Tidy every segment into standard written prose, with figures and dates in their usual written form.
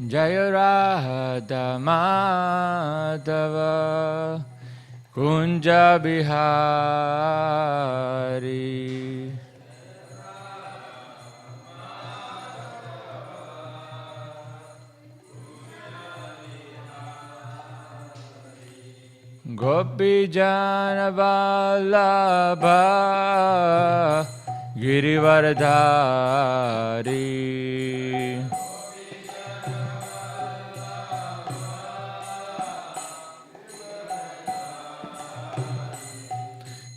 Jaya Radha Madhava Kunja Bihari. Gopi Jana Vallabha Girivardhari.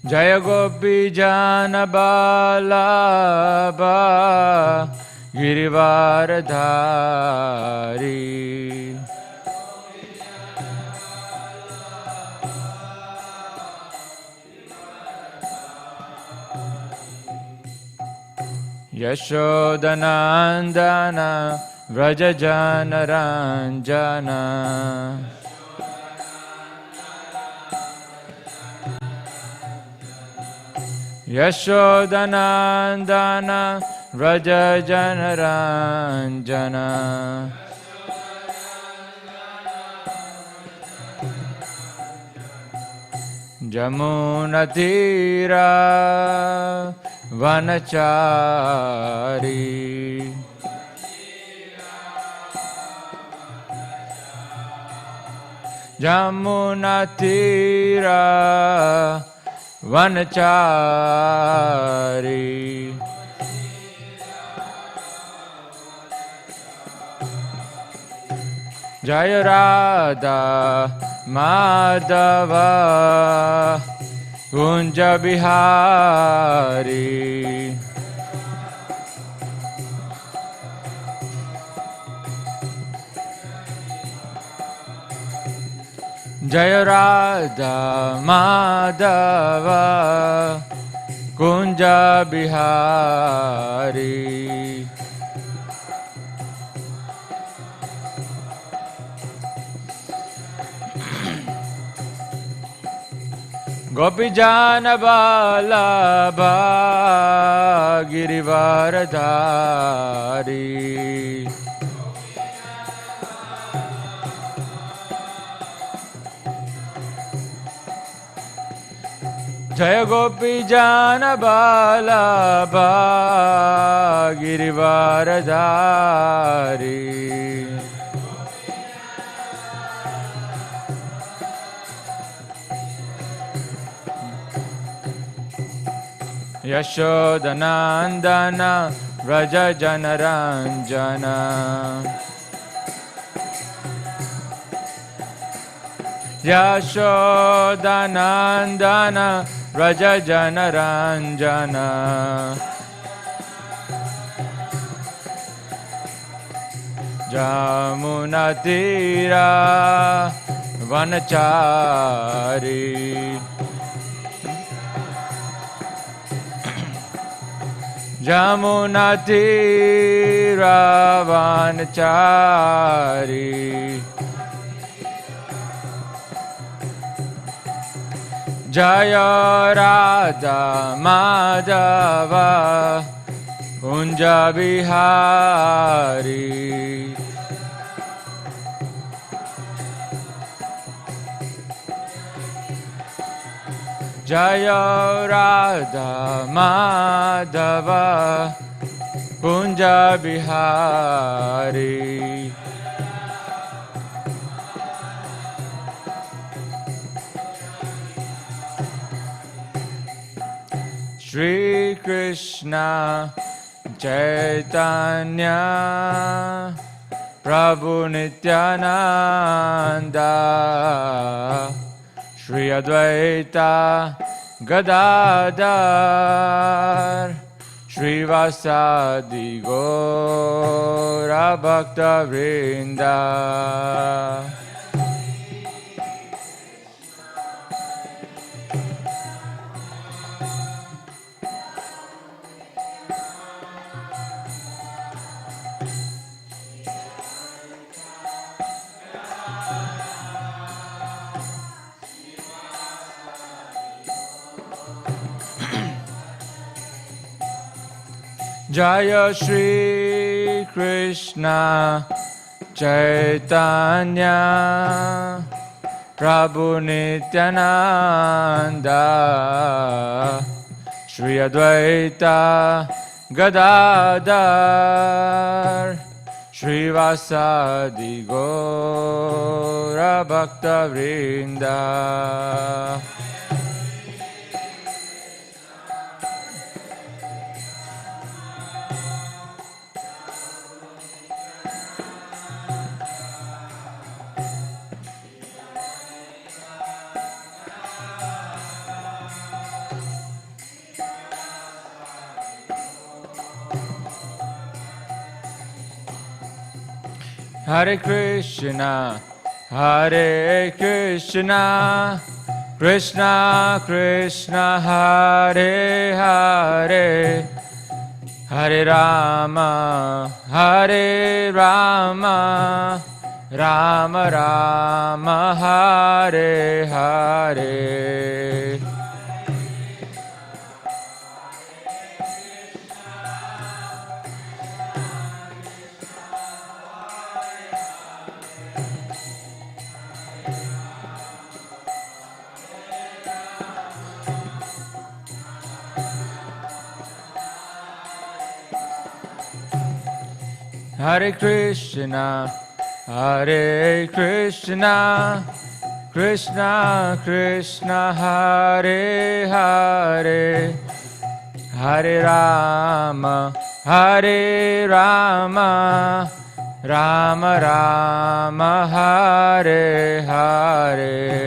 Jaya Gopi Jana Vallabha Girivardhari. Yashodanandana Vrajajana Ranjana. Yashodanandana Vrajajana Ranjana. Jamunatira Vanachari. Jamunatira Vanachari. Jaya Radha Madhava Kunja Bihari. Jaya Radha Madhava Kunja Bihari. Gopi Jana Vallabha Girivardhari. Jaya Gopi Jana Vallabha Girivardhari. Yashodanandana Vrajajana Ranjana. Yashodanandana Vrajajana Ranjana. Jamunatira Vanachari. Jamunatira Vanachari. Jaya Radha Madhava Kunja Bihari. Jaya Radha Madhava Kunja Bihari. Shri Krishna Chaitanya Prabhu Nityananda Shri Advaita Gadadhar Shri Vasadi Gaura Bhakta Vrinda. Jaya Shri Krishna Chaitanya Prabhu Nityananda Shri Advaita Gadadhar Shri Vasadi Gaura Bhaktivedanta. Hare Krishna, Hare Krishna, Krishna Krishna, Hare Hare, Hare Rama, Hare Rama, Rama Rama, Hare Hare. Hare Krishna, Hare Krishna, Krishna Krishna, Hare Hare, Hare Rama, Hare Rama, Rama Rama, Hare Hare.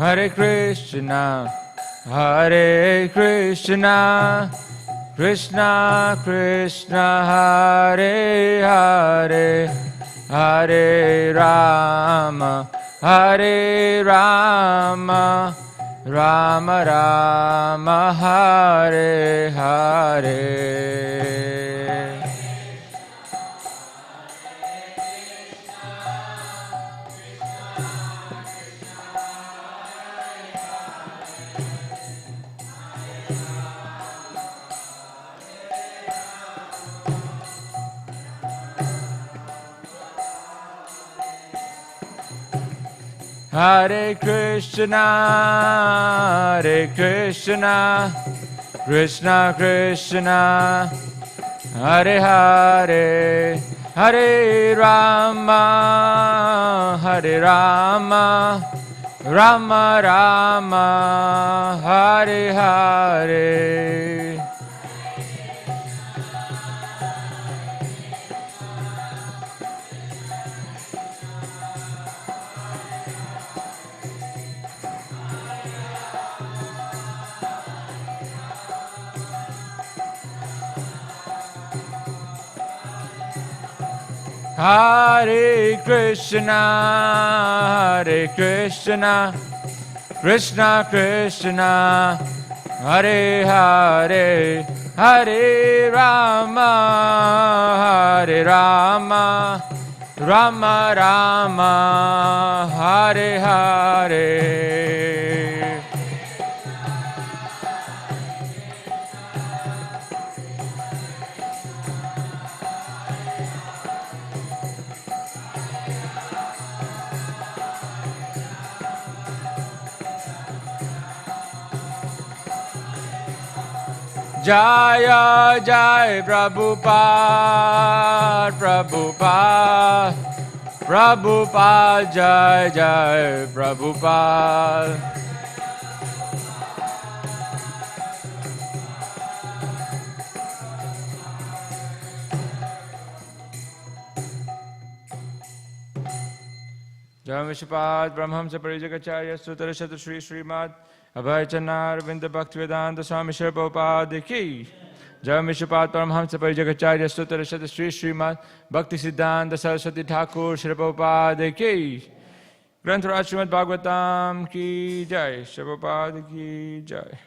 Hare Krishna, Hare Krishna, Krishna Krishna, Hare Hare, Hare Rama, Hare Rama, Rama Rama, Hare Hare. Hare Krishna, Hare Krishna, Krishna Krishna, Hare Hare, Hare Rama, Hare Rama, Rama Rama, Hare Hare. Hare Krishna, Hare Krishna, Krishna Krishna, Hare Hare, Hare Rama, Hare Rama, Rama Rama, Hare Hare. Jaya Jai Prabhupada, Prabhupada, Prabhupada, Jai Jai Prabhupada. Jai Vishwapad Brahmhamsa Parijagacharya Sutara Shatra Shri Śrīmad Bhāgavatam Bhaktivedanta Swami Prabhupada ki. Jai Vishwapad Brahmhamsa Parijagacharya Sutara Shatra Shri Śrīmad Bhaktivedanta Saraswati Thakur Shri Prabhupada ki. Granth Śrīmad Bhāgavatam ki jai, Prabhupada ki jai.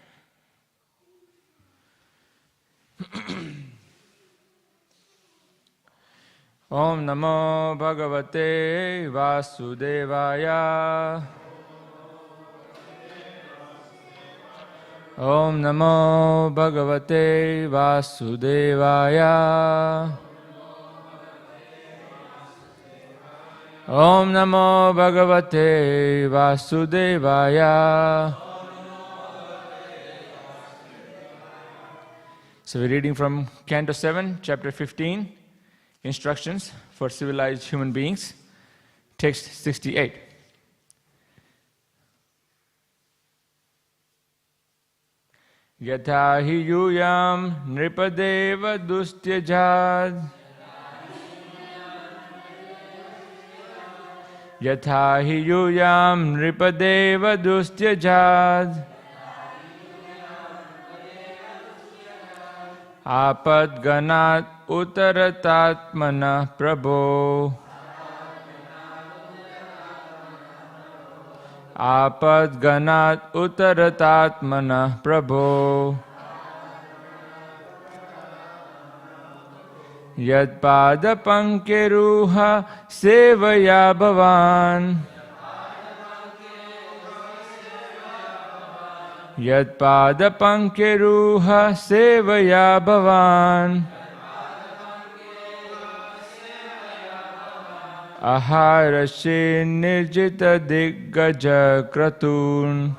Om Namo Bhagavate Vasudevaya. Om Namo Bhagavate Vasudevaya. Om Namo Bhagavate Vasudevaya. So we're reading from Canto 7, Chapter 15, Instructions for Civilized Human Beings, Text 68. Yatha hi yuyam nripadeva dustyajad. Yatha hi yuyam nripadeva dustyajad. Apad ganat uttaratatmana Prabhu. Apad ganat uttaratatmana Prabhu. Yad pada pankeruha sevaya bhavan. Yad pada pankeruha sevaya bhavan. Aharashi nirjita diggaja kratun.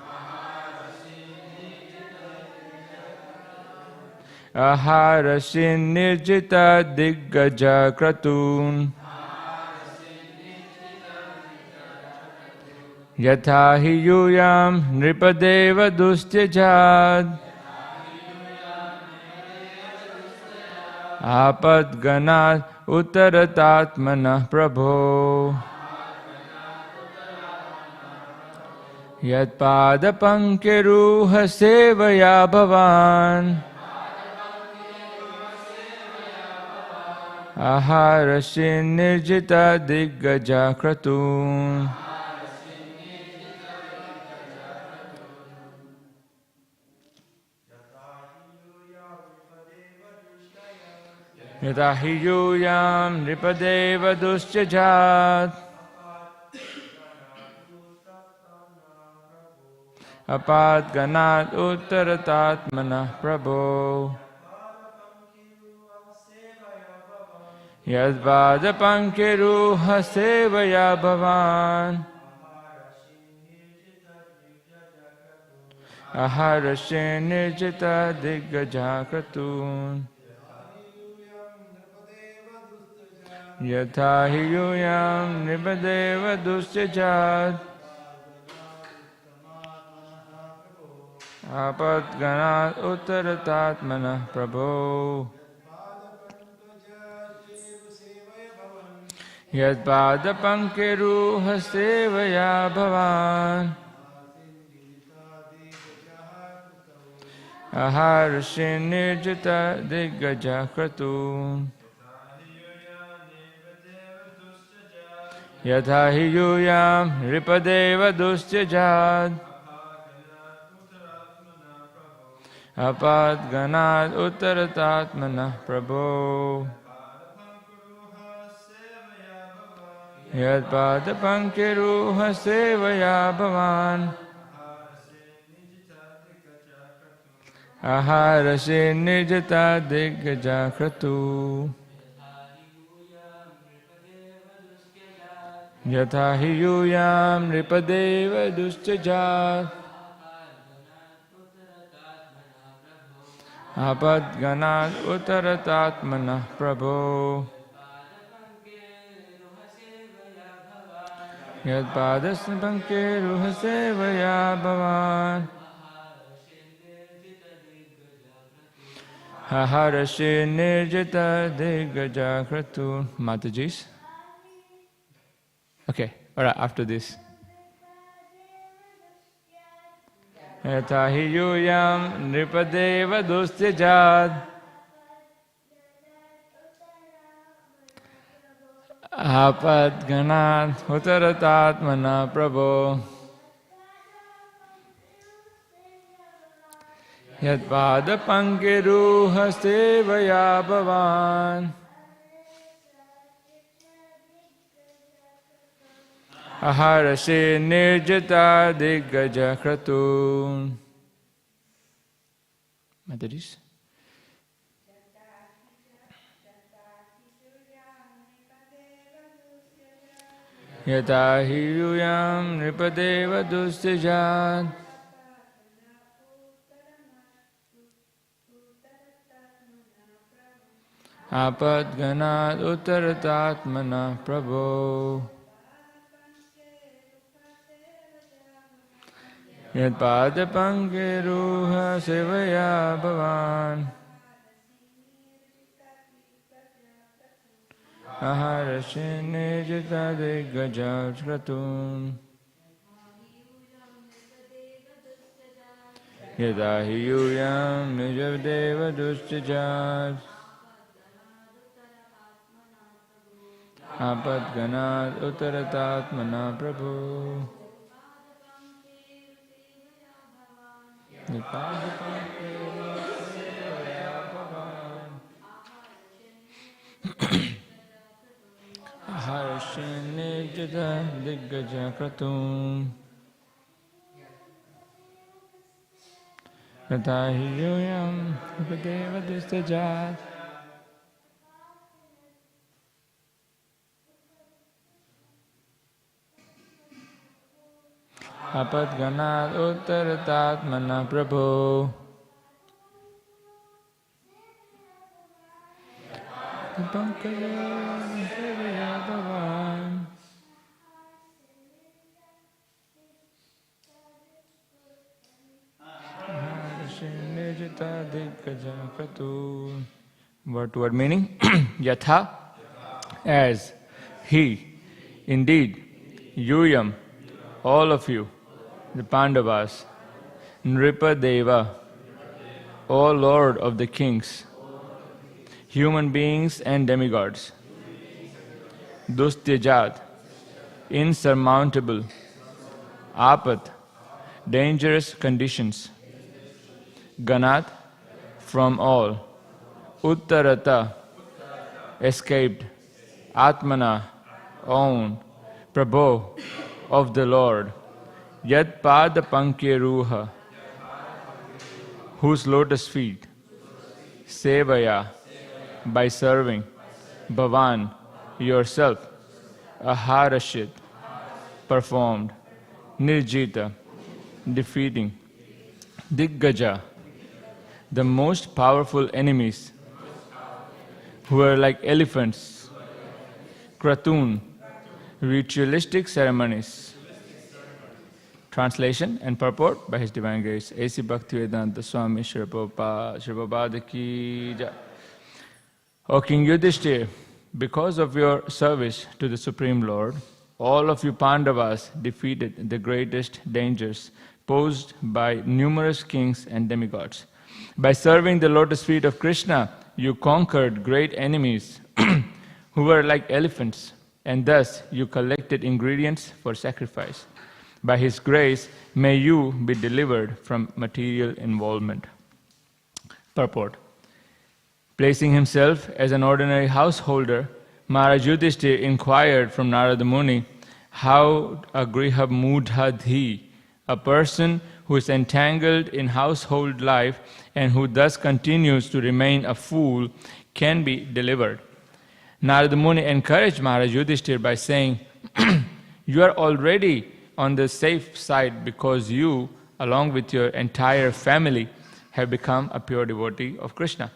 Aharashi nirjita diggaja kratun. Yatha hi yuyam nripadeva dustyajad. Apad ganat uttaratatmana Prabhu. Yat pada pankeruha sevaya bhavan. Aharashi nirjita diggaja kratun. Yatha hi yuyam nripadeva dustyajat. Apad ganat uttaratatmana Prabhu. Yad vada pankeruha sevaya bhavan. Aharashi nirjita diggaja kratun. Yatha hi yuyam nripadeva dustyajat. Apad ganat uttaratatmana Prabhu. Yad pada pankeruha sevaya bhavan. Aharashi nirjita diggaja kratun. Yatha hi yuyam nripadeva dustyajad. Apad ganat uttaratatmana Prabhu. Yad pada pankeruha sevaya bhavan. Aharashi nirjita diggaja kratu. Yatha hi yuyam nripadeva dustyajat. Apad ganat uttaratatmana Prabhu. Yad padas pankeruha sevaya bhavan. Aharashi nirjita diggaja kratu. Matajis. Okay, alright, after this. Yatha hi yuyam nripadeva dustyajad. Apadganat Uttaratatmana Prabhu Yatpada Pankiruha Sevaya Bhavan Aharase Nirjata Diggaja Kratun. Mataris? Yata hiyuyam nipadeva dustijat apadganat uttaratatmana Prabhu Yat padapankiruha sevaya bhavan Aharashine jitade gajaj kratun Yadahiyuyam nijavdeva dustijat Apadganat uttaratatmana Prabhu Harshine jada diggaja kratum Yatahiyuyam upadeva dustajat Apadganat uttaratatmana Prabhu Pankaya Sevaya Bhavan Harashinejita Diggaja Kratu. Word meaning? Yatha, as, he, indeed, Yuyam, all of you, the Pandavas, Nripadeva, O Lord of the kings, human beings and demigods, Dustyajat, insurmountable, Apat, dangerous conditions, Ganat, from all, Uttarata, escaped, Atmana, own, Prabhu, of the Lord, Yat Pada Pankyaruha, whose lotus feet, Sevaya, by serving, Bhavan, yourself, Aharashit, performed, Nirjita, defeating, Diggaja, the most powerful enemies, who are like elephants, Kratun, ritualistic ceremonies. Translation and purport by His Divine Grace, A.C. Bhaktivedanta Swami Prabhupada ki jai. O King Yudhishthir, because of your service to the Supreme Lord, all of you Pandavas defeated the greatest dangers posed by numerous kings and demigods. By serving the lotus feet of Krishna, you conquered great enemies who were like elephants, and thus you collected ingredients for sacrifice. By His grace, may you be delivered from material involvement. Purport. Placing himself as an ordinary householder, Maharaj Yudhishthir inquired from Narada Muni how a griha mudhadhi, a person who is entangled in household life and who thus continues to remain a fool, can be delivered. Narada Muni encouraged Maharaj Yudhishthir by saying, you are already on the safe side because you, along with your entire family, have become a pure devotee of Krishna.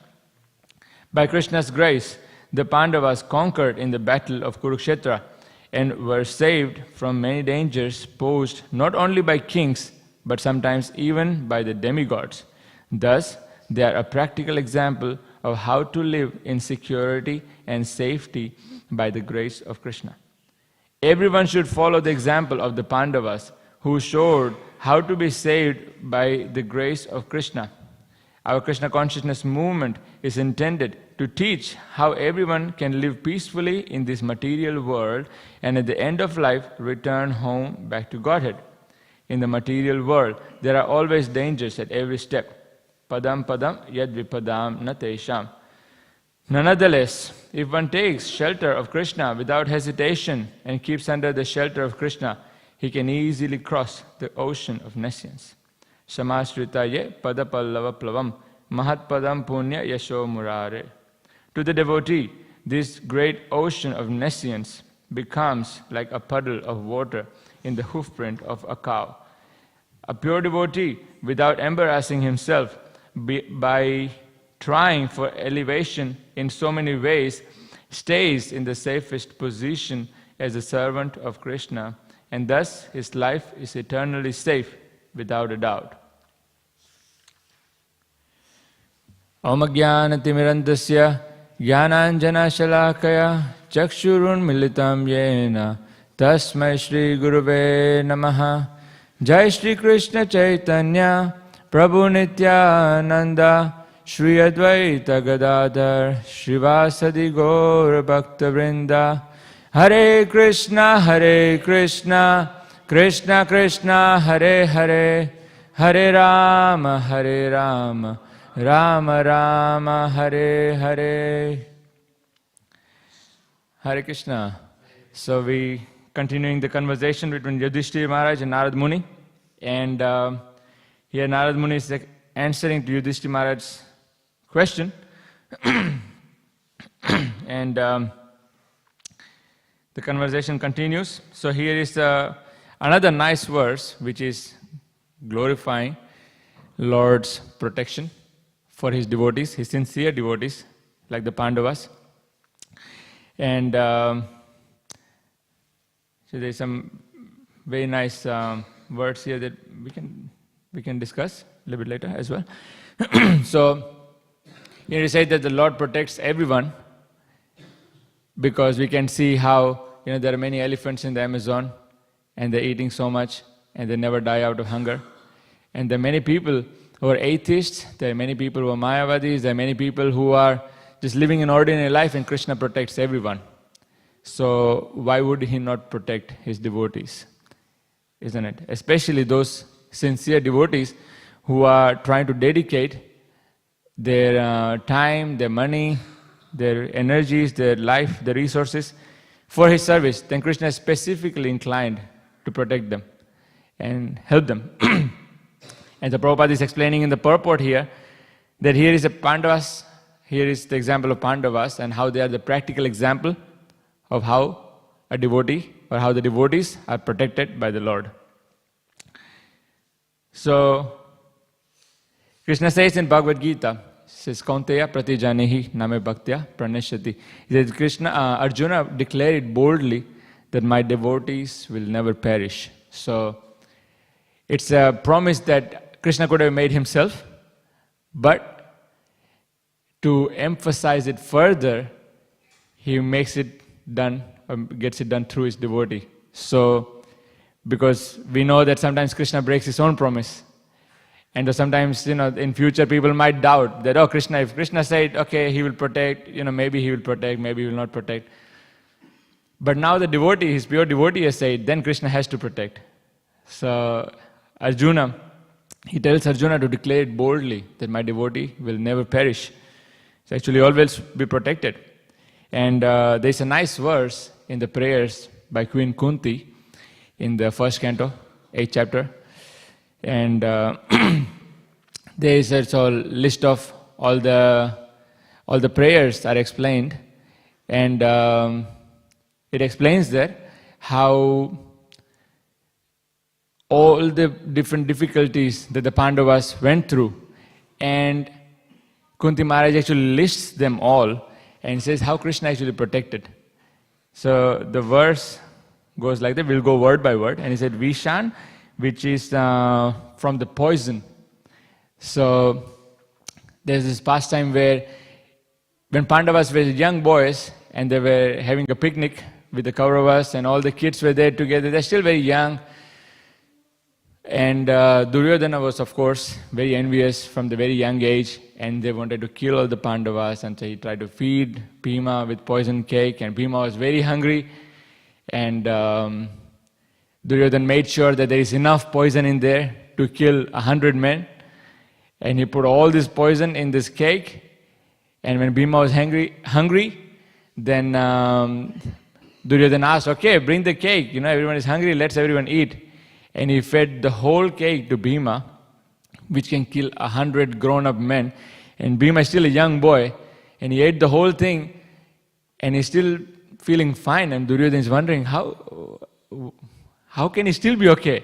By Krishna's grace, the Pandavas conquered in the battle of Kurukshetra and were saved from many dangers posed not only by kings, but sometimes even by the demigods. Thus, they are a practical example of how to live in security and safety by the grace of Krishna. Everyone should follow the example of the Pandavas, who showed how to be saved by the grace of Krishna. Our Krishna consciousness movement is intended to teach how everyone can live peacefully in this material world and at the end of life return home back to Godhead. In the material world, there are always dangers at every step. Padam padam yad vipadam na tesham. Nonetheless, if one takes shelter of Krishna without hesitation and keeps under the shelter of Krishna, he can easily cross the ocean of nescience. Samasritaye padapallava plavam mahatpadam punya yasho murare. To the devotee, this great ocean of nescience becomes like a puddle of water in the hoofprint of a cow. A pure devotee, without embarrassing himself by trying for elevation in so many ways, stays in the safest position as a servant of Krishna, and thus his life is eternally safe without a doubt. Om Jnana-timirandasya Jnananjana-shalakaya Chakshurun militam yena Tasmai Shri Guruve Namaha. Jai Shri Krishna Chaitanya Prabhu Nityananda Shri Advaita Gadadhar Shrivasadi Gaur Bhakta Vrinda. Hare Krishna Krishna Krishna Hare Hare, Hare Rama Rama Rama Hare Hare. Hare Krishna. So we continuing the conversation between Yudhishthira Maharaj and Narad Muni, and here Narad Muni is answering to Yudhishthira Maharaj's question, and the conversation continues. So here is another nice verse which is glorifying Lord's protection for his devotees, his sincere devotees, like the Pandavas. And so there's some very nice words here that we can discuss a little bit later as well. So here he said that the Lord protects everyone, because we can see how there are many elephants in the Amazon, and they're eating so much, and they never die out of hunger. And there are many people who are atheists, there are many people who are Mayavadis, there are many people who are just living an ordinary life, and Krishna protects everyone. So why would he not protect his devotees? Isn't it? Especially those sincere devotees who are trying to dedicate their time, their money, their energies, their life, their resources for his service. Then Krishna is specifically inclined to protect them and help them. And the Prabhupada is explaining in the purport here that here is a Pandavas, here is the example of Pandavas and how they are the practical example of how a devotee or how the devotees are protected by the Lord. So, Krishna says in Bhagavad Gita, says, Kaunteya pratijanehi name bhaktya pranashyati. He says, Arjuna declared boldly that my devotees will never perish. So, it's a promise that Krishna could have made himself, but to emphasize it further, he makes it done, or gets it done through his devotee. So, because we know that sometimes Krishna breaks his own promise. And sometimes, in future people might doubt that, if Krishna said, okay, he will protect, maybe he will protect, maybe he will not protect. But now the devotee, his pure devotee has said, then Krishna has to protect. So, Arjuna, he tells Arjuna to declare it boldly that my devotee will never perish. So actually always be protected. And there's a nice verse in the prayers by Queen Kunti in the first canto, 8th chapter. And there is a list of all the prayers are explained. And it explains there how all the different difficulties that the Pandavas went through, and Kunti Maharaj actually lists them all and says how Krishna actually protected. So the verse goes like that, we'll go word by word, and he said Vishan, which is from the poison. So there's this pastime where when Pandavas were young boys and they were having a picnic with the Kauravas and all the kids were there together, they're still very young. And Duryodhana was, of course, very envious from the very young age. and they wanted to kill all the Pandavas, and so he tried to feed Bhima with poison cake, and Bhima was very hungry, and Duryodhana made sure that there is enough poison in there to kill 100 men, and he put all this poison in this cake, and when Bhima was hungry, then Duryodhana asked, okay, bring the cake, everyone is hungry, let's everyone eat. And he fed the whole cake to Bhima, which can kill 100 grown-up men. And Bhima is still a young boy, and he ate the whole thing, and he's still feeling fine. And Duryodhana is wondering, how can he still be okay?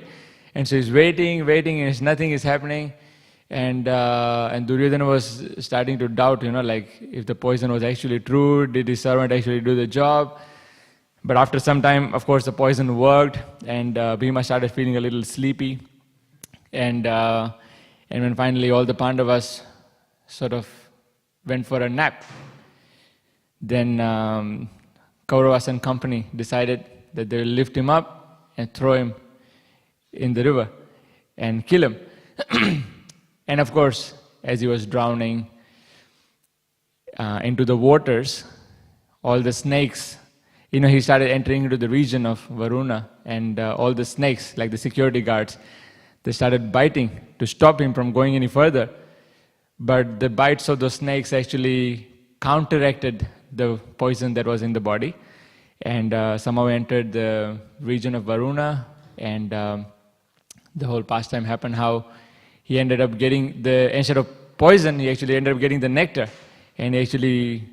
And so he's waiting, and nothing is happening. And Duryodhana was starting to doubt, if the poison was actually true, did his servant actually do the job? But after some time, of course, the poison worked, and Bhima started feeling a little sleepy. And when finally all the Pandavas sort of went for a nap, then Kauravas and company decided that they will lift him up and throw him in the river and kill him. And of course, as he was drowning into the waters, all the snakes, he started entering into the region of Varuna, and all the snakes, like the security guards, they started biting to stop him from going any further. But the bites of those snakes actually counteracted the poison that was in the body, and somehow entered the region of Varuna, and the whole pastime happened how he ended up getting instead of poison, he actually ended up getting the nectar, and he actually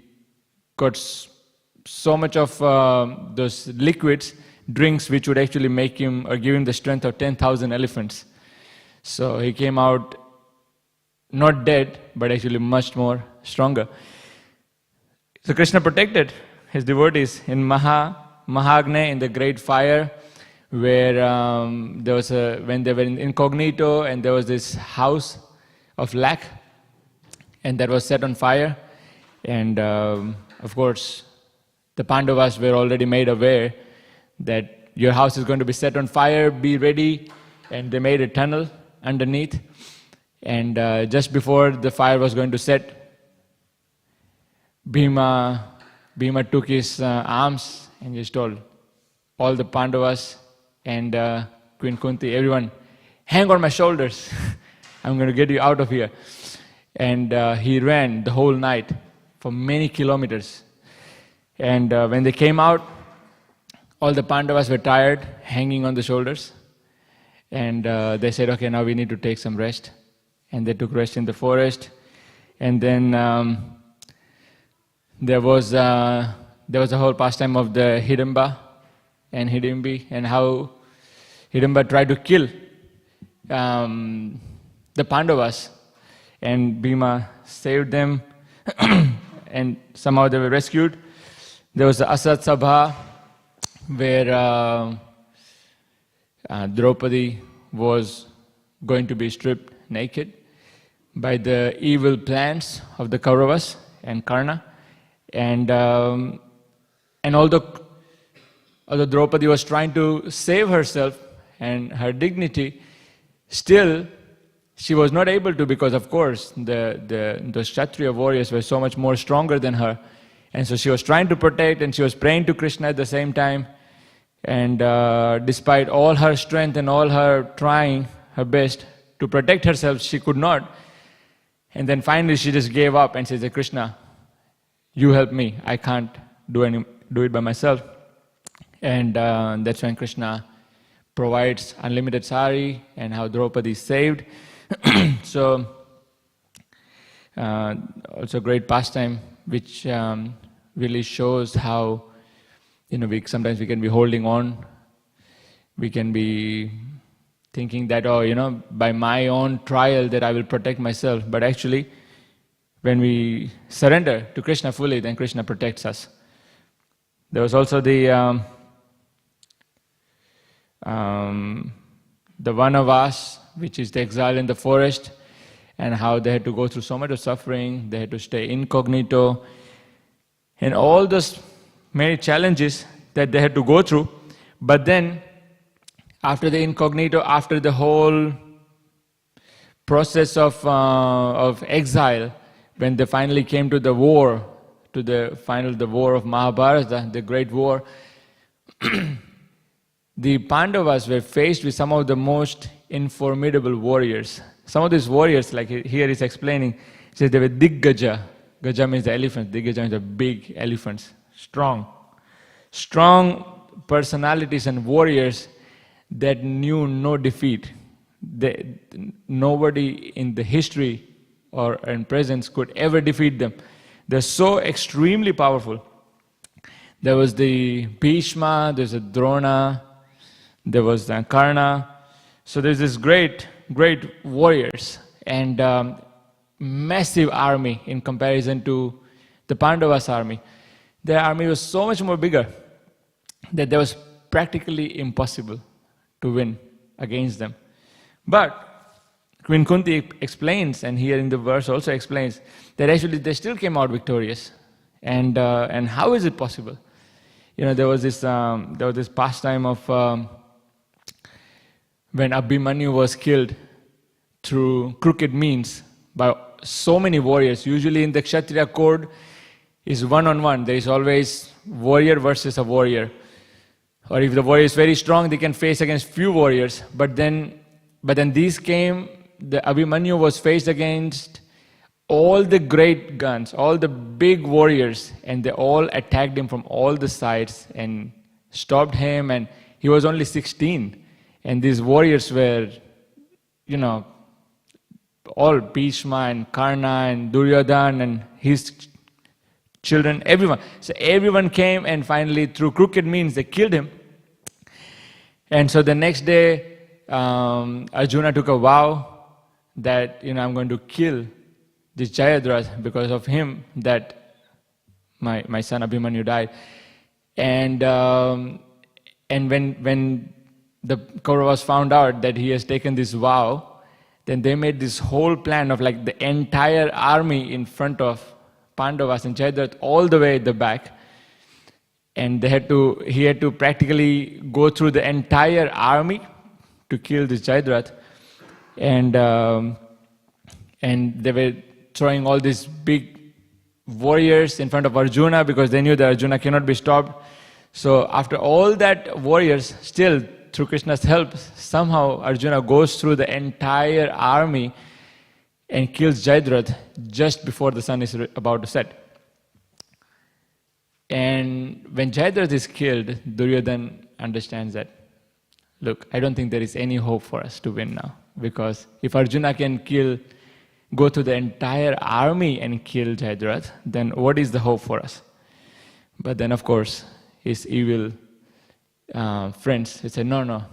got so much of those liquids, drinks, which would actually make him or give him the strength of 10,000 elephants. So he came out not dead, but actually much more stronger. So Krishna protected his devotees in Mahagne, in the great fire, where when they were in incognito, and there was this house of lac, and that was set on fire. And of course, the Pandavas were already made aware that your house is going to be set on fire, be ready. And they made a tunnel underneath. And just before the fire was going to set, Bhima took his arms and just told all the Pandavas and Queen Kunti, everyone, hang on my shoulders. I'm going to get you out of here. And he ran the whole night for many kilometers. And when they came out, all the Pandavas were tired, hanging on the shoulders. And they said, okay, now we need to take some rest. And they took rest in the forest. And then there was a whole pastime of the Hidimba and Hidimbi, and how Hidimba tried to kill the Pandavas. And Bhima saved them, and somehow they were rescued. There was the Asat Sabha, where Draupadi was going to be stripped naked by the evil plans of the Kauravas and Karna. And although Draupadi was trying to save herself and her dignity, still she was not able to, because of course the Kshatriya warriors were so much more stronger than her. And so she was trying to protect, and she was praying to Krishna at the same time. And despite all her strength and all her trying her best to protect herself, she could not. And then finally she just gave up and said, Krishna, you help me. I can't do it by myself. And that's when Krishna provides unlimited sari, and how Draupadi is saved. So also great pastime, which really shows how sometimes we can be holding on, we can be thinking that, by my own trial that I will protect myself. But actually, when we surrender to Krishna fully, then Krishna protects us. There was also the Vanavas, which is the exile in the forest, and how they had to go through so much of suffering, they had to stay incognito, and all those many challenges that they had to go through. But then, after the incognito, after the whole process of exile, when they finally came to the war, the war of Mahabharata, the great war, the Pandavas were faced with some of the most formidable warriors. Some of these warriors, like here he's explaining, he says they were Diggaja. Gaja means the elephant. Diggaja means the big elephants. Strong personalities and warriors that knew no defeat. Nobody in the history or in presence could ever defeat them. They're so extremely powerful. There was the Bhishma, there's a Drona, there was the Karna. So there's this great warriors and massive army in comparison to the Pandavas' army. Their army was so much more bigger that there was practically impossible to win against them. But Queen Kunti explains, and here in the verse also explains, that actually they still came out victorious. And how is it possible? You know, there was this pastime of when Abhimanyu was killed through crooked means by so many warriors. Usually in the Kshatriya code is one-on-one. There is always warrior versus a warrior. Or if the warrior is very strong, they can face against few warriors. But then these came, the Abhimanyu was faced against all the great guns, all the big warriors, and they all attacked him from all the sides and stopped him, and he was only 16. And these warriors were, you know, all Bhishma and Karna and Duryodhana and his children, everyone. So everyone came, and finally through crooked means they killed him. And so the next day, Arjuna took a vow that, you know, I'm going to kill this Jayadratha because of him that my son Abhimanyu died. And when the Kauravas found out that he has taken this vow, then they made this whole plan of like the entire army in front of Pandavas and Jayadratha all the way at the back. And he had to practically go through the entire army to kill this Jayadratha. And they were throwing all these big warriors in front of Arjuna because they knew that Arjuna cannot be stopped. So after all that warriors, still through Krishna's help, somehow Arjuna goes through the entire army and kills Jayadratha just before the sun is about to set. And when Jayadratha is killed, Duryodhana understands that, look, I don't think there is any hope for us to win now. Because if Arjuna can go through the entire army and kill Jayadratha, then what is the hope for us? But then, of course, his evil friends, they said, no,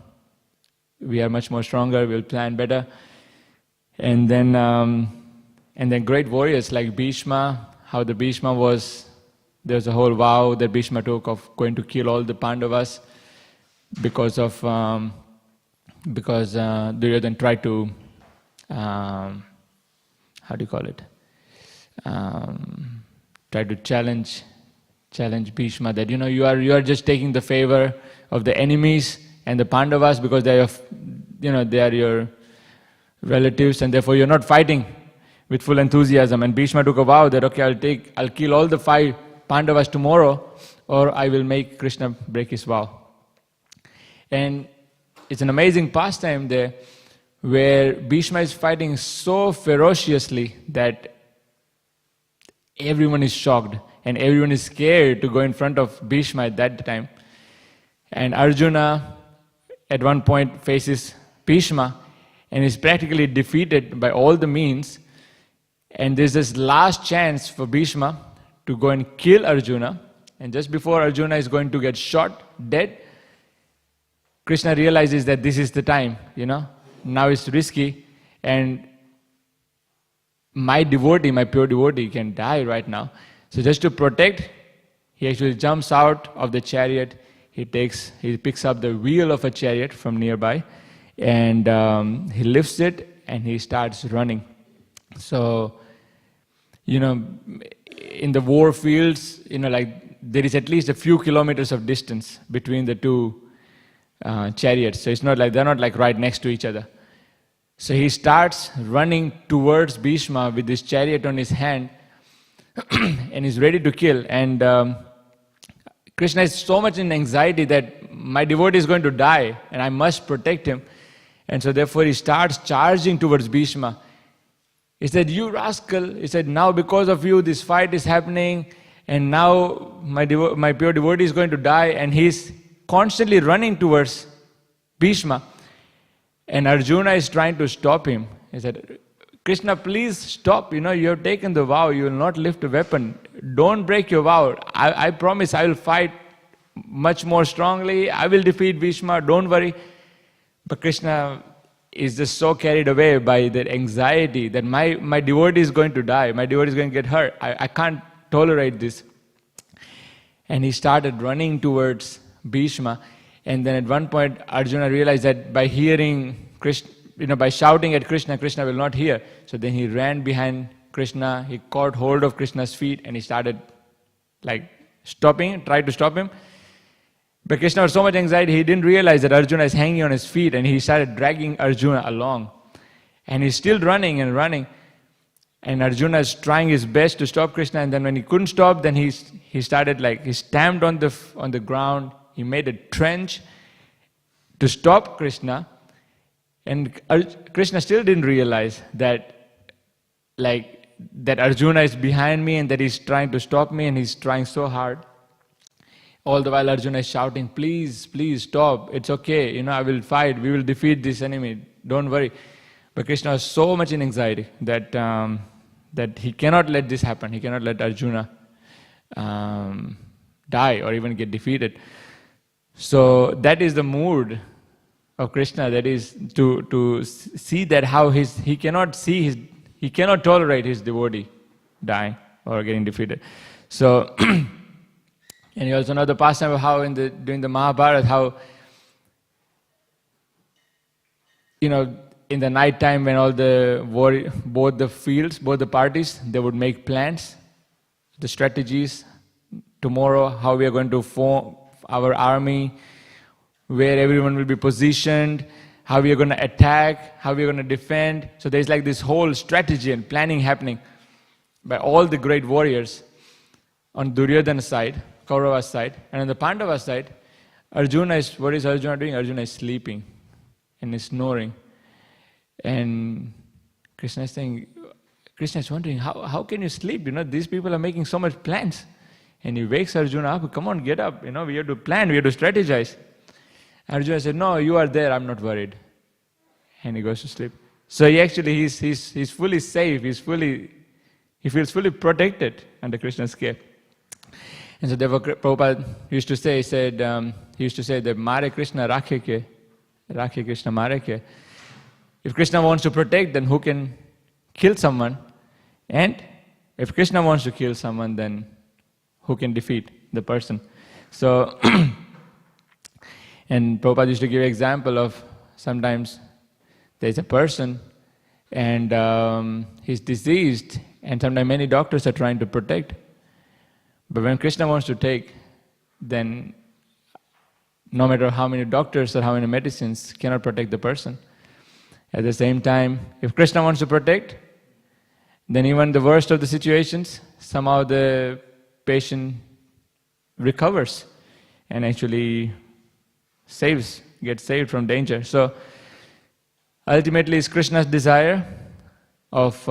we are much more stronger, we'll plan better. And then great warriors like Bhishma, how the Bhishma there's a whole vow that Bhishma took of going to kill all the Pandavas because Duryodhana tried to, tried to challenge Bhishma that, you know, you are just taking the favor of the enemies and the Pandavas because they are your relatives, and therefore you're not fighting with full enthusiasm. And Bhishma took a vow that, okay, I'll kill all the 5 Pandavas tomorrow, or I will make Krishna break his vow. And it's an amazing pastime there where Bhishma is fighting so ferociously that everyone is shocked and everyone is scared to go in front of Bhishma at that time. And Arjuna at one point faces Bhishma and is practically defeated by all the means. And there's this last chance for Bhishma to go and kill Arjuna. And just before Arjuna is going to get shot dead, Krishna realizes that this is the time, you know. Now it's risky, and my devotee, my pure devotee, can die right now. So just to protect, he actually jumps out of the chariot. He picks up the wheel of a chariot from nearby, and he lifts it and he starts running. So, you know, in the war fields, you know, like there is at least a few kilometers of distance between the two chariots. So it's not like they're not like right next to each other. So he starts running towards Bhishma with his chariot on his hand and he's ready to kill. And Krishna is so much in anxiety that my devotee is going to die and I must protect him. And so therefore he starts charging towards Bhishma. He said, "You rascal," he said, "now because of you this fight is happening and now my pure devotee is going to die." And he's constantly running towards Bhishma. And Arjuna is trying to stop him. He said, "Krishna, please stop. You have taken the vow. You will not lift a weapon. Don't break your vow. I promise I will fight much more strongly. I will defeat Bhishma. Don't worry." But Krishna is just so carried away by that anxiety that my devotee is going to die. My devotee is going to get hurt. I can't tolerate this. And he started running towards Bhishma. And then at one point, Arjuna realized that by hearing Krishna, by shouting at Krishna, Krishna will not hear. So then he ran behind Krishna, he caught hold of Krishna's feet and he started tried to stop him. But Krishna was so much anxiety, he didn't realize that Arjuna is hanging on his feet and he started dragging Arjuna along. And he's still running and running. And Arjuna is trying his best to stop Krishna, and then when he couldn't stop, then he started he stamped on the ground. He made a trench to stop Krishna, and Krishna still didn't realize that Arjuna is behind me and that he's trying to stop me and he's trying so hard. All the while Arjuna is shouting, "Please, please stop, it's okay, I will fight, we will defeat this enemy, don't worry." But Krishna was so much in anxiety that he cannot let this happen, he cannot let Arjuna die or even get defeated. So that is the mood of Krishna, that is to see that how he cannot tolerate his devotee dying or getting defeated. So, and you also know the pastime of how during the Mahabharata, how in the night time when both the parties, they would make plans, the strategies, tomorrow how we are going to form our army, where everyone will be positioned, how we are going to attack, how we are going to defend. So there's this whole strategy and planning happening by all the great warriors on Duryodhana's side, Kaurava's side, and on the Pandavas side. What is Arjuna doing? Arjuna is sleeping and is snoring. And Krishna is wondering, how can you sleep? These people are making so much plans. And he wakes Arjuna up, "Come on, get up, we have to plan, we have to strategize." Arjuna said, "No, you are there, I'm not worried." And he goes to sleep. So he's fully safe, he feels fully protected under Krishna's care. And so therefore Prabhupada used to say that Mare Krishna Rakhe ke, Rakhe Krishna Mare ke. If Krishna wants to protect, then who can kill someone? And if Krishna wants to kill someone, then who can defeat the person? So, and Prabhupada used to give an example of sometimes there's a person and he's diseased, and sometimes many doctors are trying to protect. But when Krishna wants to take, then no matter how many doctors or how many medicines cannot protect the person. At the same time, if Krishna wants to protect, then even the worst of the situations, somehow the patient recovers and actually gets saved from danger. So ultimately it's Krishna's desire of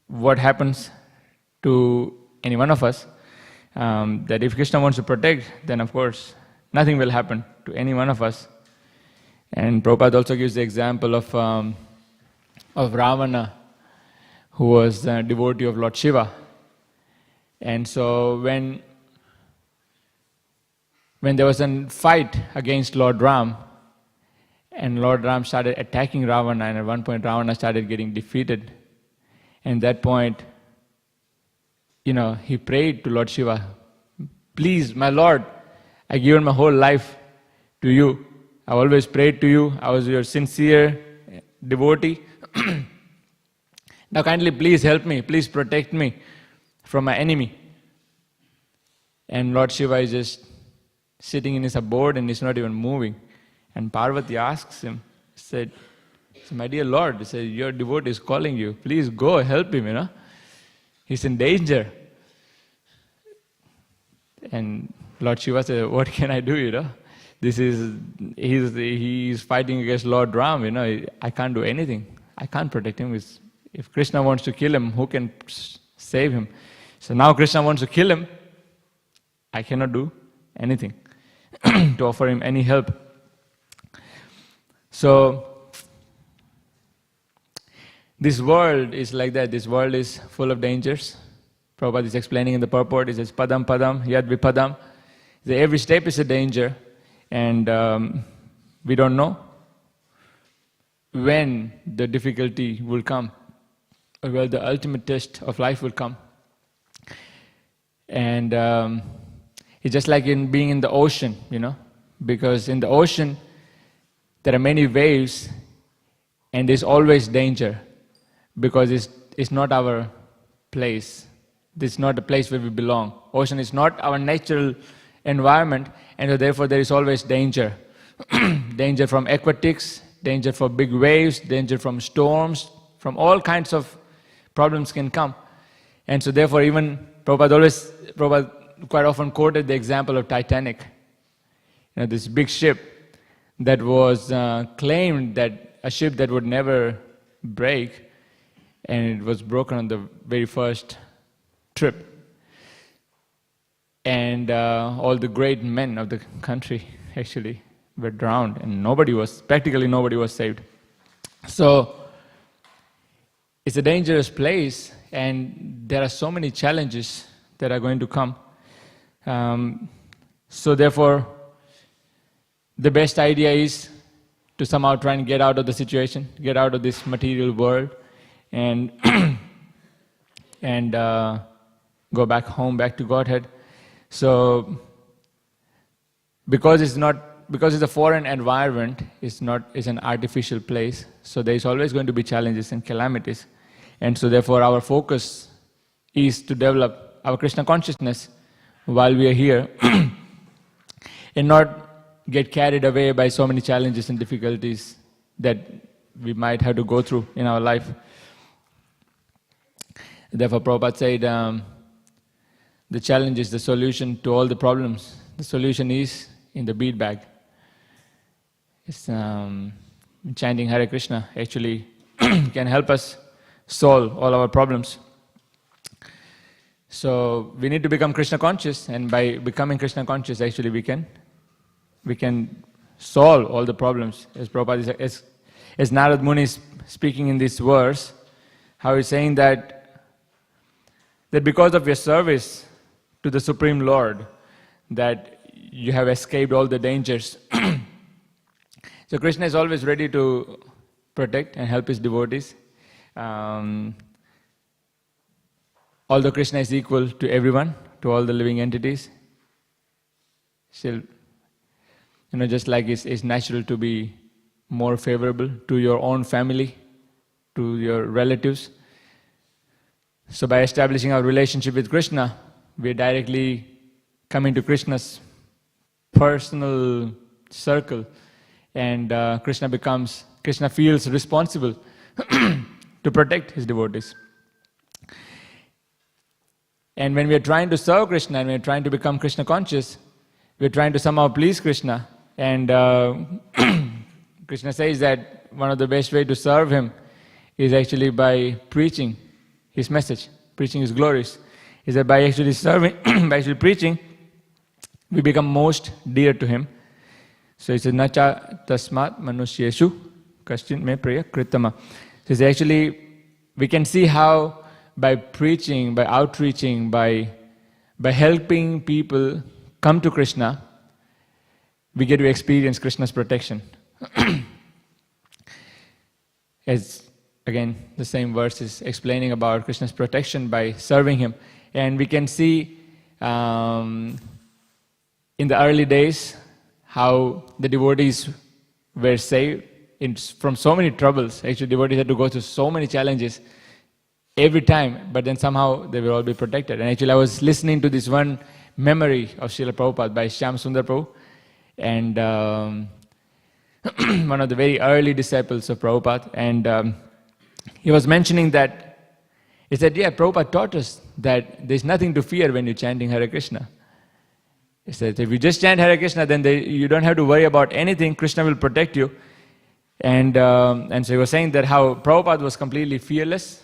what happens to any one of us, that if Krishna wants to protect, then of course nothing will happen to any one of us. And Prabhupada also gives the example of Ravana, who was a devotee of Lord Shiva. And so when there was a fight against Lord Ram, and Lord Ram started attacking Ravana, and at one point Ravana started getting defeated. And at that point, he prayed to Lord Shiva, "Please, my Lord, I've given my whole life to you. I always prayed to you. I was your sincere devotee. Now kindly please help me, please protect me from my enemy." And Lord Shiva is just sitting in his abode and he's not even moving. And Parvati asks him, said, my dear Lord, he said, your devotee is calling you. Please go help him, He's in danger. And Lord Shiva said, what can I do, He's fighting against Lord Ram, I can't do anything. I can't protect him. If Krishna wants to kill him, who can save him? So now Krishna wants to kill him. I cannot do anything to offer him any help. So, this world is like that. This world is full of dangers. Prabhupada is explaining in the purport, he says, Padam Padam, Yad Vipadam. Every step is a danger, and we don't know when the difficulty will come, or when the ultimate test of life will come. And it's just like in being in the ocean, because in the ocean there are many waves, and there's always danger, because it's not our place. This is not a place where we belong. Ocean is not our natural environment, and so therefore there is always danger. Danger from aquatics, danger from big waves, danger from storms, from all kinds of problems can come. And so therefore even Prabhupada quite often quoted the example of Titanic. This big ship that was claimed that a ship that would never break, and it was broken on the very first trip. And all the great men of the country actually were drowned, and practically nobody was saved. So it's a dangerous place, and there are so many challenges that are going to come. So therefore, the best idea is to somehow try and get out of the situation, get out of this material world, and go back home, back to Godhead. So, because it's a foreign environment, it's an artificial place, so there is always going to be challenges and calamities. And so therefore our focus is to develop our Krishna consciousness while we are here and not get carried away by so many challenges and difficulties that we might have to go through in our life. Therefore Prabhupada said, the challenge is the solution to all the problems. The solution is in the bead bag. It's, chanting Hare Krishna actually can help us solve all our problems. So we need to become Krishna conscious, and by becoming Krishna conscious, actually we can solve all the problems. As Prabhupada is, as Narad Muni is speaking in this verse, how he's saying that because of your service to the Supreme Lord, that you have escaped all the dangers. So Krishna is always ready to protect and help his devotees. Although Krishna is equal to everyone, to all the living entities, still, just like it's natural to be more favorable to your own family, to your relatives. So by establishing our relationship with Krishna, we are directly coming to Krishna's personal circle, and Krishna feels responsible to protect his devotees. And when we are trying to serve Krishna and we are trying to become Krishna conscious, we are trying to somehow please Krishna. And Krishna says that one of the best way to serve him is actually by preaching his message, preaching his glories. Is that by actually serving, by actually preaching, we become most dear to him. So he says, Nacha tasmat manusyeshu kaschin me priya kritama. So it's actually, we can see how by preaching, by outreaching, by helping people come to Krishna, we get to experience Krishna's protection. As again, the same verse is explaining about Krishna's protection by serving him. And we can see in the early days how the devotees were saved from so many troubles. Actually, devotees had to go through so many challenges every time, but then somehow they will all be protected. And actually I was listening to this one memory of Srila Prabhupada by Shyam Sundar Prabhu, and one of the very early disciples of Prabhupada, and he was mentioning that, he said, yeah, Prabhupada taught us that there's nothing to fear when you're chanting Hare Krishna. He said, if you just chant Hare Krishna, then you don't have to worry about anything, Krishna will protect you. And so he was saying that how Prabhupada was completely fearless,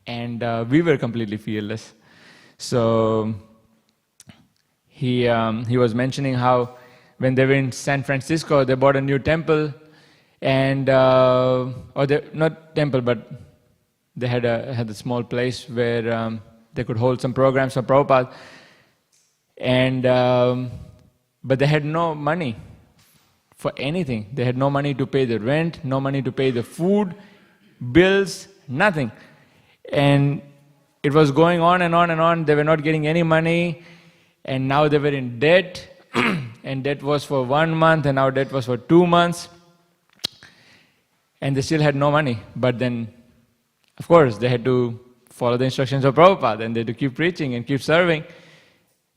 and we were completely fearless. So he was mentioning how when they were in San Francisco, they bought a new temple, and not temple, but they had a small place where they could hold some programs for Prabhupada, and but they had no money for anything. They had no money to pay the rent, no money to pay the food, bills, nothing. And it was going on and on and on. They were not getting any money, and now they were in debt, and debt was for 1 month, and now debt was for 2 months. And they still had no money. But then, of course, they had to follow the instructions of Prabhupada, and they had to keep preaching and keep serving,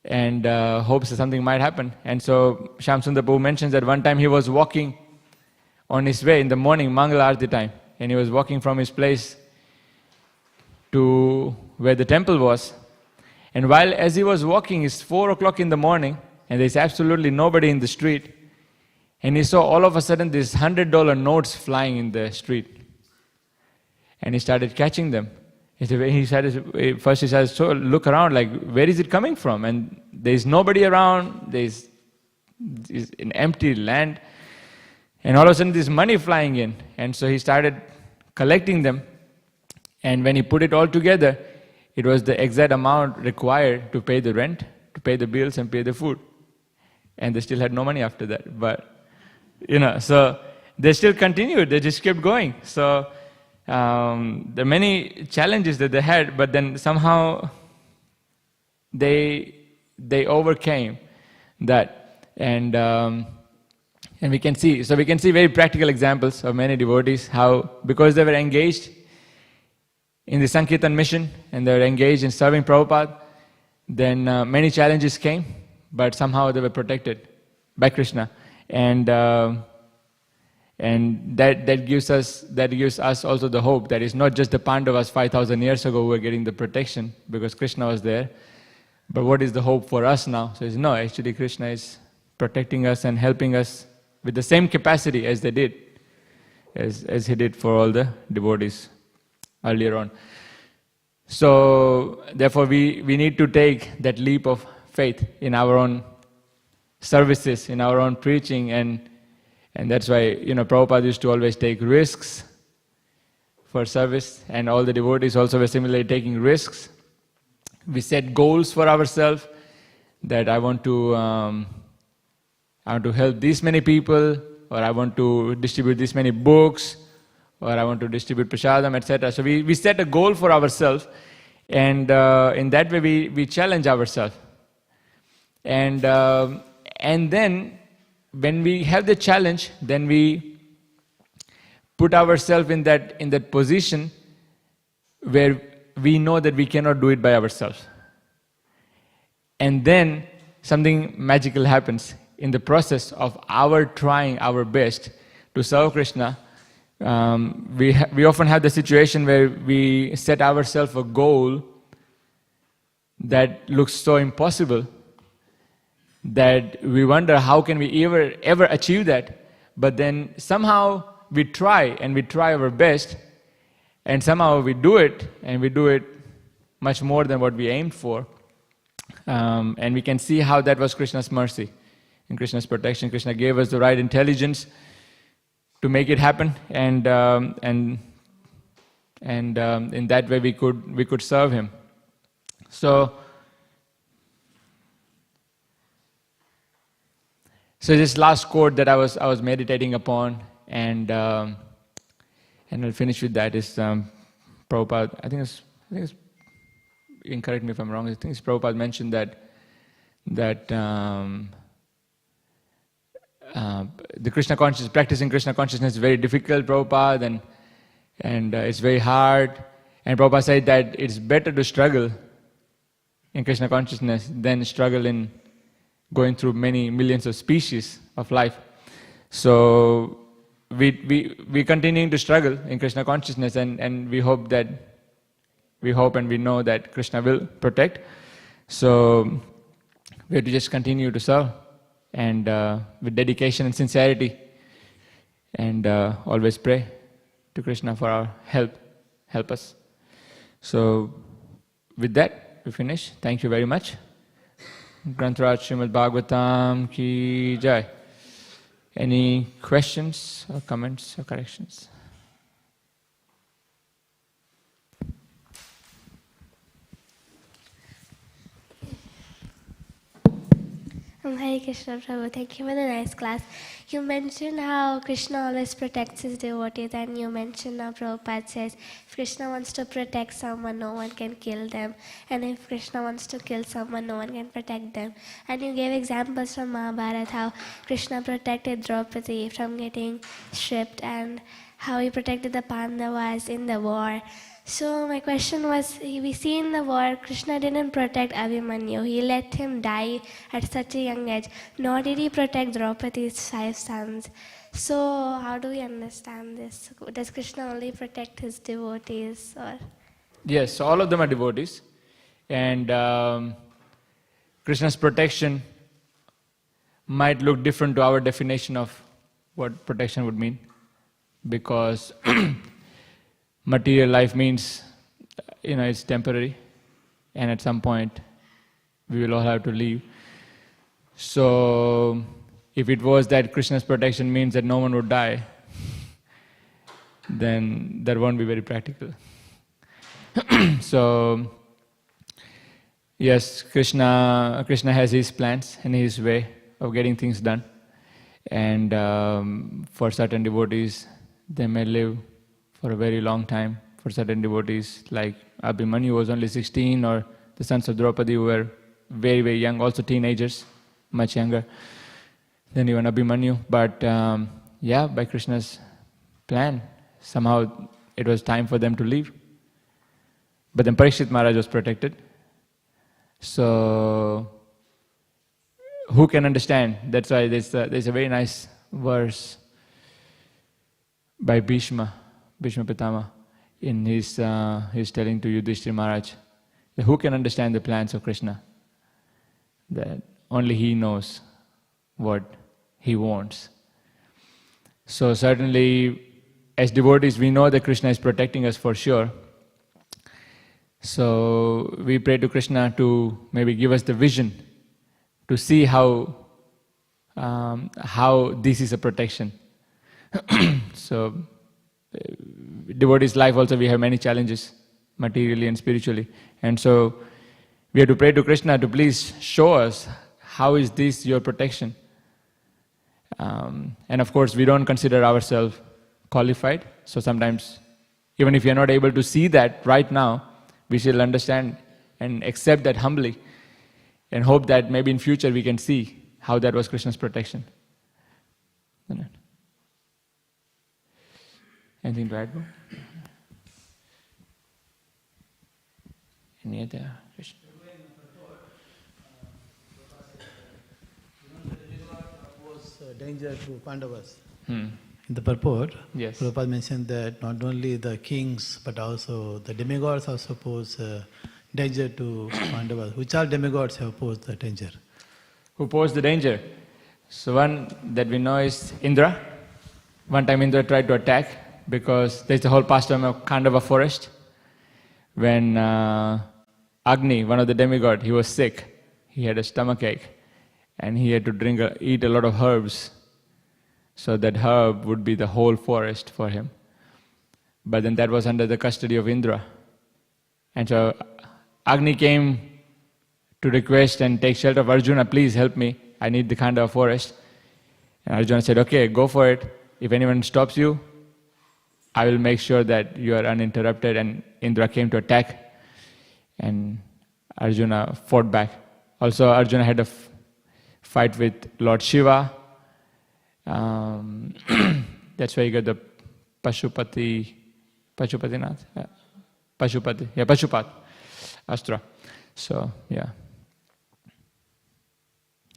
and hopes that something might happen. And so Shyam Sundar Prabhu mentions that one time he was walking on his way in the morning, Mangala Arati time, and he was walking from his place to where the temple was. And as he was walking, it's 4 o'clock in the morning, and there's absolutely nobody in the street. And he saw all of a sudden these $100 notes flying in the street. And he started catching them. First he started to look around, like, where is it coming from? And there's nobody around, there's an empty land. And all of a sudden there's money flying in. And so he started collecting them. And when he put it all together, it was the exact amount required to pay the rent, to pay the bills, and pay the food. And they still had no money after that. But, so they still continued, they just kept going. So there are many challenges that they had, but then somehow they overcame that. And we can see very practical examples of many devotees, how because they were engaged in the Sankirtan mission, and they were engaged in serving Prabhupada, then many challenges came, but somehow they were protected by Krishna. And that gives us also the hope that it's not just the Pandavas 5,000 years ago who were getting the protection because Krishna was there, but what is the hope for us now? So no, actually Krishna is protecting us and helping us with the same capacity as they did, as he did for all the devotees earlier on. So therefore we need to take that leap of faith in our own services, in our own preaching, and that's why Prabhupada used to always take risks for service, and all the devotees also were similarly taking risks. We set goals for ourselves that I want to help these many people, or I want to distribute this many books, or I want to distribute prasadam, etc. So we set a goal for ourselves, and in that way we challenge ourselves. And then when we have the challenge, then we put ourselves in that position where we know that we cannot do it by ourselves. And then something magical happens in the process of our trying our best to serve Krishna. We often have the situation where we set ourselves a goal that looks so impossible that we wonder how can we ever achieve that. But then somehow we try our best, and somehow we do it, and we do it much more than what we aimed for. And we can see how that was Krishna's mercy and Krishna's protection. Krishna gave us the right intelligence to make it happen, and in that way we could serve him. So this last quote that I was meditating upon, and I'll finish with that, is Prabhupada. I think it's you can correct me if I'm wrong. I think it's Prabhupada mentioned that the Krishna consciousness, practicing Krishna consciousness is very difficult, Prabhupada, and it's very hard. And Prabhupada said that it's better to struggle in Krishna consciousness than struggle in going through many millions of species of life. So we continuing to struggle in Krishna consciousness, and we hope and we know that Krishna will protect. So we have to just continue to serve, and with dedication and sincerity, and always pray to Krishna for our help us. So with that, we finish. Thank you very much. Grantaraj Śrīmad Bhāgavatam ki jai. Any questions or comments or corrections? Hare Krishna, Prabhu. Thank you for the nice class. You mentioned how Krishna always protects his devotees, and you mentioned how Prabhupada says, if Krishna wants to protect someone, no one can kill them. And if Krishna wants to kill someone, no one can protect them. And you gave examples from Mahabharata, how Krishna protected Draupadi from getting stripped, and how he protected the Pandavas in the war. So my question was, we see in the war, Krishna didn't protect Abhimanyu. He let him die at such a young age. Nor did he protect Draupadi's 5 sons. So how do we understand this? Does Krishna only protect his devotees? Or? Yes, all of them are devotees. And Krishna's protection might look different to our definition of what protection would mean. Because material life means, it's temporary, and at some point we will all have to leave. So if it was that Krishna's protection means that no one would die, then that won't be very practical. So yes, Krishna has his plans and his way of getting things done. And for certain devotees, they may live for a very long time. For certain devotees, like Abhimanyu was only 16, or the sons of Draupadi who were very, very young, also teenagers, much younger than even Abhimanyu. But by Krishna's plan, somehow it was time for them to leave. But then Parikshit Maharaj was protected. So who can understand? That's why there's a very nice verse by Bhishma Pitama, in he's telling to Yudhishthira Maharaj, that who can understand the plans of Krishna? That only he knows what he wants. So certainly, as devotees, we know that Krishna is protecting us for sure. So we pray to Krishna to maybe give us the vision to see how this is a protection. So devotee's life also, we have many challenges, materially and spiritually. And so we have to pray to Krishna to please show us, how is this your protection? And of course, we don't consider ourselves qualified. So sometimes, even if we are not able to see that right now, we should understand and accept that humbly, and hope that maybe in future we can see how that was Krishna's protection. Anything to add? Any other question? Was danger to Pandavas. In the purport, yes, Prabhupada mentioned that not only the kings but also the demigods also pose danger to Pandavas. Which all demigods have posed the danger? Who posed the danger? So one that we know is Indra. One time Indra tried to attack, because there's the whole pastime of Pandava forest. When Agni, one of the demigods, he was sick. He had a stomachache, and he had to eat a lot of herbs. So that herb would be the whole forest for him. But then that was under the custody of Indra. And so Agni came to request and take shelter of Arjuna, please help me, I need the Khandava forest. And Arjuna said, okay, go for it. If anyone stops you, I will make sure that you are uninterrupted. And Indra came to attack, and Arjuna fought back. Also, Arjuna had a fight with Lord Shiva. That's why he got the Pashupat Astra. So, yeah.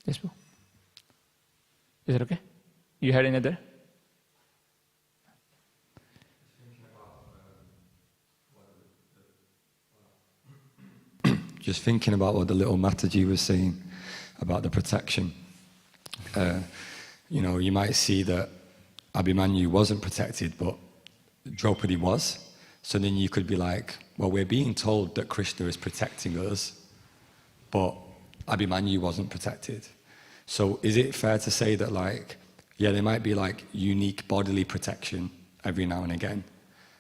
Yes, bro. Is it okay? You had another? Just thinking about what the little Mataji was saying about the protection. You know, you might see that Abhimanyu wasn't protected, but Draupadi was. So then you could be like, well, we're being told that Krishna is protecting us, but Abhimanyu wasn't protected. So is it fair to say that, like, yeah, there might be like unique bodily protection every now and again,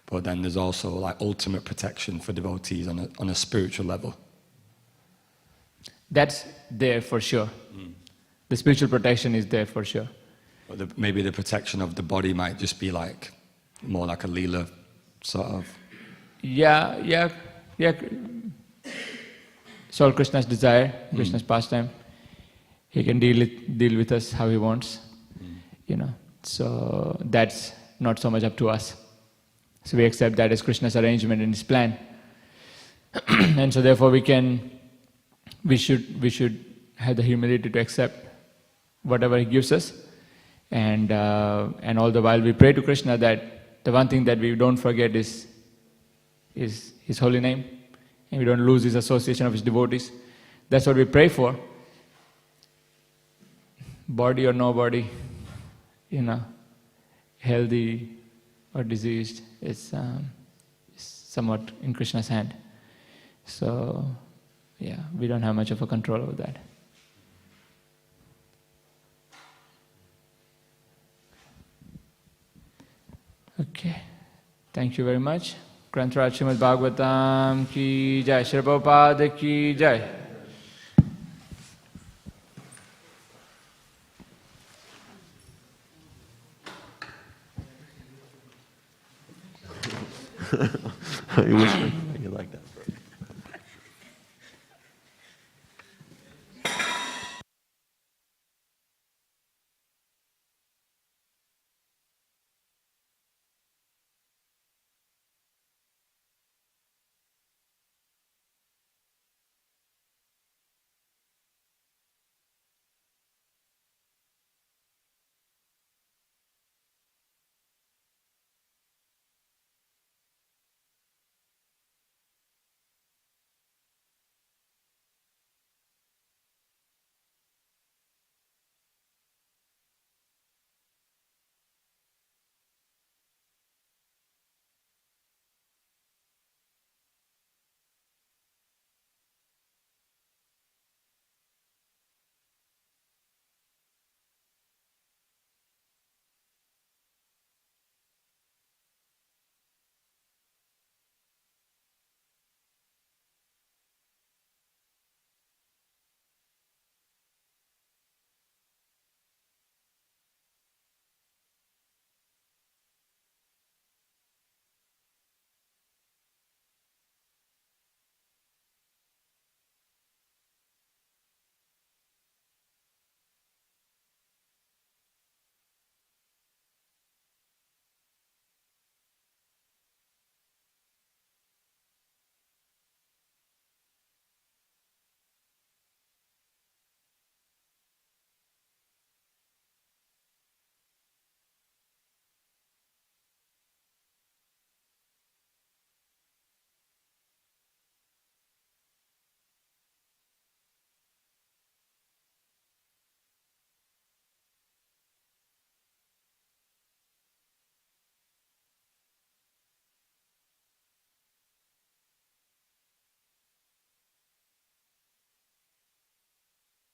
but then there's also like ultimate protection for devotees on a spiritual level? That's there for sure. The spiritual protection is there for sure. But maybe the protection of the body might just be like more like a lila sort of. Yeah. It's all Krishna's desire, Krishna's pastime. He can deal with us how he wants, you know. So that's not so much up to us. So we accept that as Krishna's arrangement and his plan, and so therefore we should have the humility to accept whatever he gives us, and all the while we pray to Krishna that the one thing that we don't forget is his holy name, and we don't lose his association of his devotees. That's what we pray for. Body or no body, you know, healthy or diseased, is somewhat in Krishna's hand. So, yeah, we don't have much of a control over that. Okay, thank you very much. Granth Śrīmad Bhāgavatam ki jai, Śrīla Prabhupada ki jai. I wish